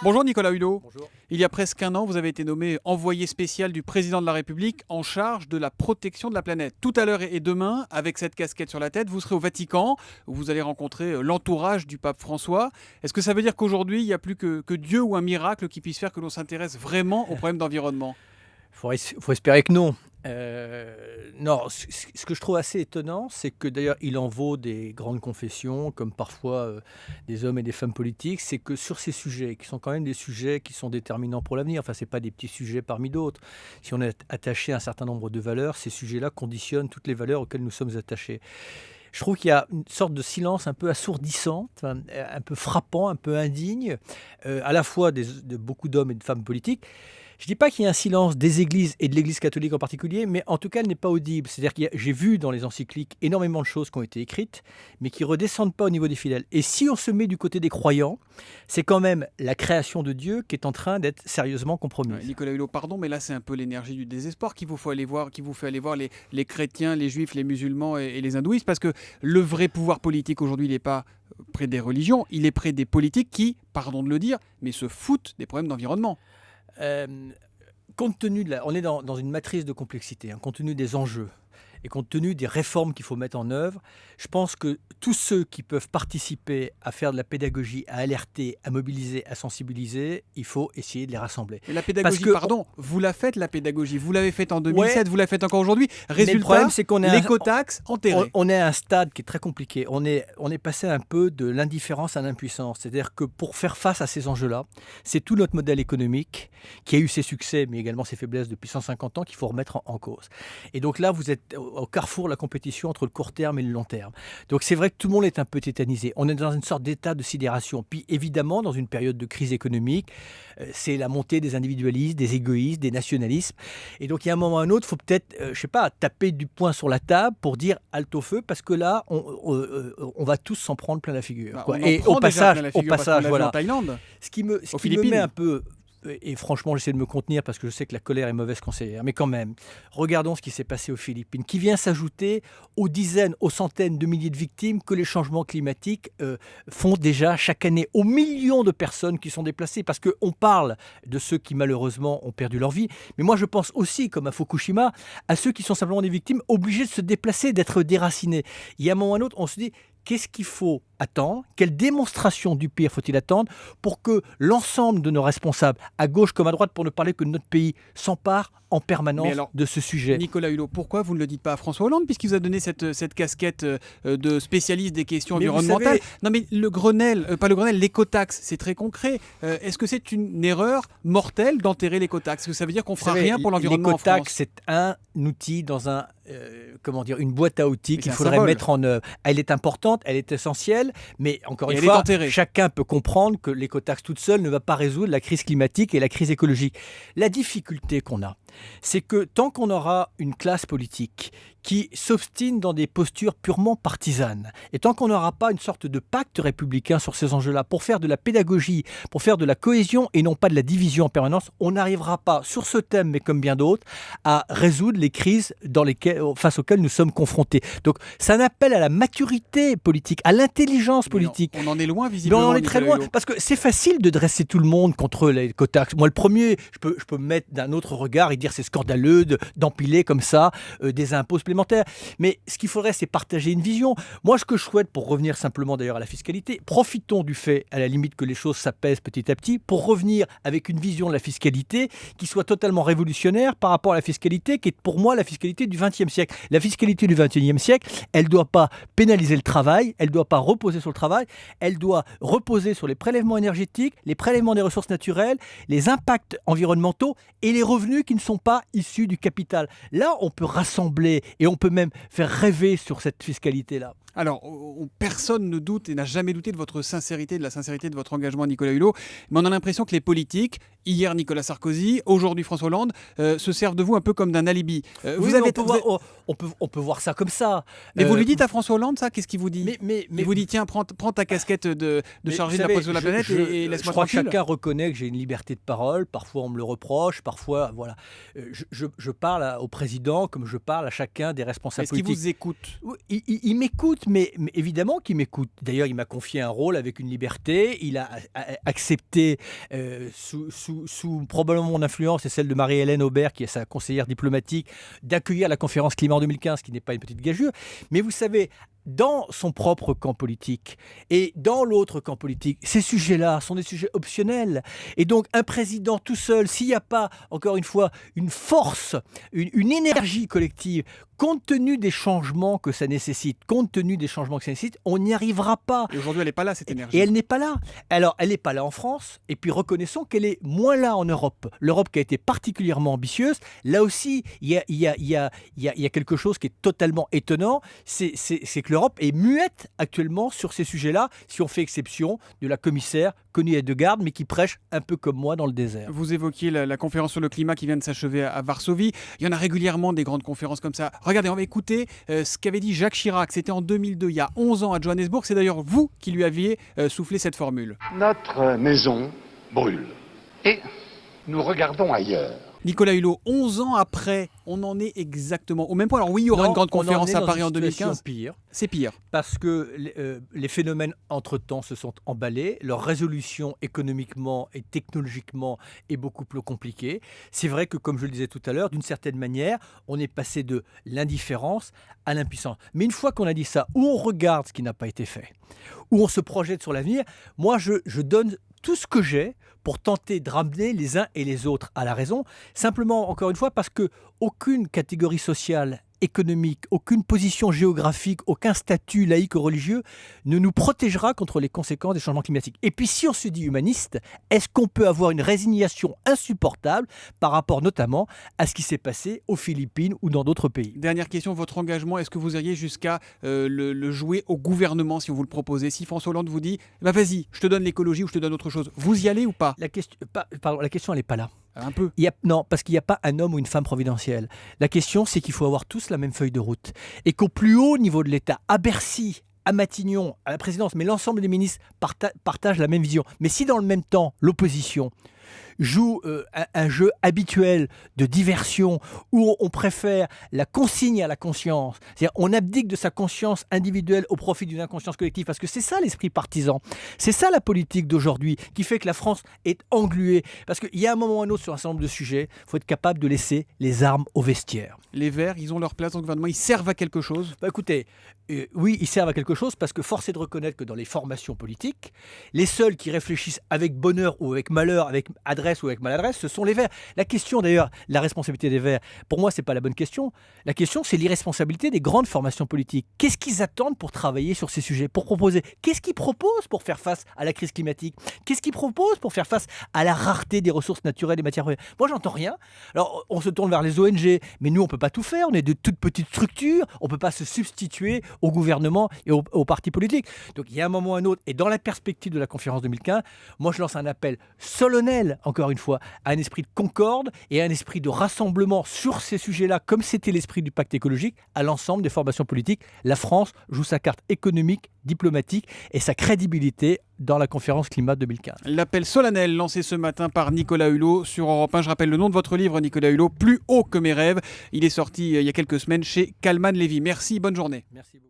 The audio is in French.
Bonjour Nicolas Hulot. Bonjour. Il y a presque un an, vous avez été nommé envoyé spécial du président de la République en charge de la protection de la planète. Tout à l'heure et demain, avec cette casquette sur la tête, vous serez au Vatican, où vous allez rencontrer l'entourage du pape François. Est-ce que ça veut dire qu'aujourd'hui, il n'y a plus que Dieu ou un miracle qui puisse faire que l'on s'intéresse vraiment aux problèmes d'environnement ? Faut espérer que non. Non, ce que je trouve assez étonnant, c'est que d'ailleurs il en vaut des grandes confessions, comme parfois des hommes et des femmes politiques, c'est que sur ces sujets, qui sont quand même des sujets qui sont déterminants pour l'avenir, enfin c'est pas des petits sujets parmi d'autres, si on est attaché à un certain nombre de valeurs, ces sujets-là conditionnent toutes les valeurs auxquelles nous sommes attachés. Je trouve qu'il y a une sorte de silence un peu assourdissant, un peu frappant, un peu indigne, à la fois de beaucoup d'hommes et de femmes politiques. Je ne dis pas qu'il y a un silence des églises et de l'Église catholique en particulier, mais en tout cas, elle n'est pas audible. C'est-à-dire que j'ai vu dans les encycliques énormément de choses qui ont été écrites, mais qui ne redescendent pas au niveau des fidèles. Et si on se met du côté des croyants, c'est quand même la création de Dieu qui est en train d'être sérieusement compromise. Nicolas Hulot, pardon, mais là c'est un peu l'énergie du désespoir qui vous fait aller voir les chrétiens, les juifs, les musulmans et les hindouistes, parce que le vrai pouvoir politique aujourd'hui, il n'est pas près des religions, il est près des politiques qui, pardon de le dire, mais se foutent des problèmes d'environnement. Compte tenu on est dans une matrice de complexité, compte tenu des enjeux et compte tenu des réformes qu'il faut mettre en œuvre, je pense que tous ceux qui peuvent participer à faire de la pédagogie, à alerter, à mobiliser, à sensibiliser, il faut essayer de les rassembler. Et la pédagogie, vous la faites la pédagogie, vous l'avez faite en 2007, ouais. Vous la faites encore aujourd'hui. Résultat, le problème, c'est qu'on est l'écotaxe enterrée. On est à un stade qui est très compliqué. On est passé un peu de l'indifférence à l'impuissance. C'est-à-dire que pour faire face à ces enjeux-là, c'est tout notre modèle économique qui a eu ses succès, mais également ses faiblesses depuis 150 ans qu'il faut remettre en cause. Et donc là, vous êtes au carrefour de la compétition entre le court terme et le long terme. Donc c'est vrai que tout le monde est un peu tétanisé. On est dans une sorte d'état de sidération. Puis évidemment, dans une période de crise économique, c'est la montée des individualismes, des égoïsmes, des nationalismes. Et donc il y a un moment ou un autre, il faut peut-être, taper du poing sur la table pour dire halte au feu, parce que là, on va tous s'en prendre plein la figure. Et au passage, voilà. En Thaïlande, ce qui me met un peu... Et franchement, j'essaie de me contenir parce que je sais que la colère est mauvaise conseillère. Mais quand même, regardons ce qui s'est passé aux Philippines, qui vient s'ajouter aux dizaines, aux centaines de milliers de victimes que les changements climatiques font déjà chaque année, aux millions de personnes qui sont déplacées. Parce qu'on parle de ceux qui malheureusement ont perdu leur vie. Mais moi, je pense aussi, comme à Fukushima, à ceux qui sont simplement des victimes obligés de se déplacer, d'être déracinés. Il y a un moment ou un autre, on se dit... Qu'est-ce qu'il faut attendre ? Quelle démonstration du pire faut-il attendre pour que l'ensemble de nos responsables, à gauche comme à droite, pour ne parler que de notre pays, s'emparent en permanence de ce sujet ? Nicolas Hulot, pourquoi vous ne le dites pas à François Hollande, puisqu'il vous a donné cette casquette de spécialiste des questions environnementales ? Non mais l'écotaxe, c'est très concret. Est-ce que c'est une erreur mortelle d'enterrer l'écotaxe ? Est-ce que ça veut dire qu'on ne fera rien pour l'environnement en France ? L'écotaxe, c'est un outil dans une boîte à outils qu'il faudrait mettre en œuvre. Elle est importante, elle est essentielle, mais encore une fois, chacun peut comprendre que l'écotaxe toute seule ne va pas résoudre la crise climatique et la crise écologique. La difficulté qu'on a, c'est que tant qu'on aura une classe politique qui s'obstine dans des postures purement partisanes, et tant qu'on n'aura pas une sorte de pacte républicain sur ces enjeux-là, pour faire de la pédagogie, pour faire de la cohésion et non pas de la division en permanence, on n'arrivera pas, sur ce thème, mais comme bien d'autres, à résoudre les crises face auxquelles nous sommes confrontés. Donc, c'est un appel à la maturité politique, à l'intelligence politique. On en est loin, visiblement. On en est très loin, parce que c'est facile de dresser tout le monde contre l'écotaxe. Moi, le premier, je peux me mettre d'un autre regard et dire c'est scandaleux d'empiler comme ça des impôts supplémentaires. Mais ce qu'il faudrait, c'est partager une vision. Moi, ce que je souhaite, pour revenir simplement d'ailleurs à la fiscalité, profitons du fait, à la limite, que les choses s'apaisent petit à petit, pour revenir avec une vision de la fiscalité qui soit totalement révolutionnaire par rapport à la fiscalité qui est pour moi la fiscalité du XXe siècle. La fiscalité du XXIe siècle, elle ne doit pas pénaliser le travail, elle ne doit pas reposer sur le travail, elle doit reposer sur les prélèvements énergétiques, les prélèvements des ressources naturelles, les impacts environnementaux et les revenus qui ne sont pas issus du capital. Là, on peut rassembler et on peut même faire rêver sur cette fiscalité-là. Alors, personne ne doute et n'a jamais douté de votre sincérité, de la sincérité de votre engagement, Nicolas Hulot, mais on a l'impression que les politiques, hier Nicolas Sarkozy, aujourd'hui François Hollande, se servent de vous un peu comme d'un alibi. On peut voir ça comme ça. Mais vous lui dites à François Hollande ça ? Qu'est-ce qu'il vous dit ? Il vous dit tiens, prends ta casquette de chargé de la protection de la planète et laisse-moi tranquille. Je crois que chacun reconnaît que j'ai une liberté de parole. Parfois on me le reproche, parfois voilà. Je parle au président comme je parle à chacun des responsables politiques. Est-ce qu'il vous écoute ? Il m'écoute. m'écoute, mais évidemment qu'il m'écoute. D'ailleurs, il m'a confié un rôle avec une liberté. Il a accepté, sous probablement mon influence et celle de Marie-Hélène Aubert, qui est sa conseillère diplomatique, d'accueillir la conférence climat en 2015, qui n'est pas une petite gageure. Mais vous savez, dans son propre camp politique et dans l'autre camp politique, ces sujets-là sont des sujets optionnels. Et donc, un président tout seul, s'il n'y a pas, encore une fois, une force, une énergie collective, compte tenu des changements que ça nécessite, on n'y arrivera pas. Et aujourd'hui, elle n'est pas là, cette énergie. Et elle n'est pas là. Alors, elle n'est pas là en France, et puis reconnaissons qu'elle est moins là en Europe. L'Europe qui a été particulièrement ambitieuse, là aussi, il y a quelque chose qui est totalement étonnant, c'est que l'Europe est muette actuellement sur ces sujets-là, si on fait exception de la commissaire Connie Hedegaard, mais qui prêche un peu comme moi dans le désert. Vous évoquiez la conférence sur le climat qui vient de s'achever à Varsovie. Il y en a régulièrement des grandes conférences comme ça. Regardez, on va écouter ce qu'avait dit Jacques Chirac. C'était en 2002, il y a 11 ans à Johannesburg. C'est d'ailleurs vous qui lui aviez soufflé cette formule. Notre maison brûle et nous regardons ailleurs. Nicolas Hulot, 11 ans après, on en est exactement au même point. Alors oui, il y aura une grande conférence à Paris en 2015. Pire. C'est pire. Parce que les phénomènes, entre-temps, se sont emballés. Leur résolution économiquement et technologiquement est beaucoup plus compliquée. C'est vrai que, comme je le disais tout à l'heure, d'une certaine manière, on est passé de l'indifférence à l'impuissance. Mais une fois qu'on a dit ça, où on regarde ce qui n'a pas été fait, où on se projette sur l'avenir, moi, je donne tout ce que j'ai pour tenter de ramener les uns et les autres à la raison. Simplement, encore une fois, parce qu'aucune catégorie sociale, économique, aucune position géographique, aucun statut laïque ou religieux ne nous protégera contre les conséquences des changements climatiques. Et puis, si on se dit humaniste, est-ce qu'on peut avoir une résignation insupportable par rapport notamment à ce qui s'est passé aux Philippines ou dans d'autres pays? Dernière question, votre engagement, est-ce que vous iriez jusqu'à le jouer au gouvernement si on vous le proposait? Si François Hollande vous dit bah vas-y, je te donne l'écologie ou je te donne autre chose, vous y allez ou pas? La question, elle n'est pas là. Un peu. Non, parce qu'il n'y a pas un homme ou une femme providentielle. La question, c'est qu'il faut avoir tous la même feuille de route. Et qu'au plus haut niveau de l'État, à Bercy, à Matignon, à la présidence, mais l'ensemble des ministres partagent la même vision. Mais si dans le même temps, l'opposition joue un jeu habituel de diversion où on préfère la consigne à la conscience, c'est-à-dire on abdique de sa conscience individuelle au profit d'une inconscience collective, parce que c'est ça l'esprit partisan, c'est ça la politique d'aujourd'hui qui fait que la France est engluée, parce qu'il y a un moment ou un autre sur un certain nombre de sujets, il faut être capable de laisser les armes au vestiaire. Les Verts, ils ont leur place dans le gouvernement, ils servent à quelque chose? Écoutez, oui, ils servent à quelque chose, parce que force est de reconnaître que dans les formations politiques, les seuls qui réfléchissent avec bonheur ou avec malheur, avec adresse ou avec maladresse, ce sont les Verts. La question d'ailleurs, la responsabilité des Verts, pour moi, c'est pas la bonne question. La question, c'est l'irresponsabilité des grandes formations politiques. Qu'est-ce qu'ils attendent pour travailler sur ces sujets, pour proposer? Qu'est-ce qu'ils proposent pour faire face à la crise climatique? Qu'est-ce qu'ils proposent pour faire face à la rareté des ressources naturelles et matières premières? Moi, j'entends rien. Alors, on se tourne vers les ONG, mais nous, on peut pas tout faire. On est de toutes petites structures. On peut pas se substituer au gouvernement et aux partis politiques. Donc, il y a un moment ou un autre, et dans la perspective de la conférence 2015, moi, je lance un appel solennel, encore une fois, à un esprit de concorde et à un esprit de rassemblement sur ces sujets-là, comme c'était l'esprit du pacte écologique, à l'ensemble des formations politiques. La France joue sa carte économique, diplomatique et sa crédibilité dans la conférence climat 2015. L'appel solennel lancé ce matin par Nicolas Hulot sur Europe 1. Je rappelle le nom de votre livre, Nicolas Hulot, Plus haut que mes rêves. Il est sorti il y a quelques semaines chez Kalman Levy. Merci, bonne journée. Merci beaucoup.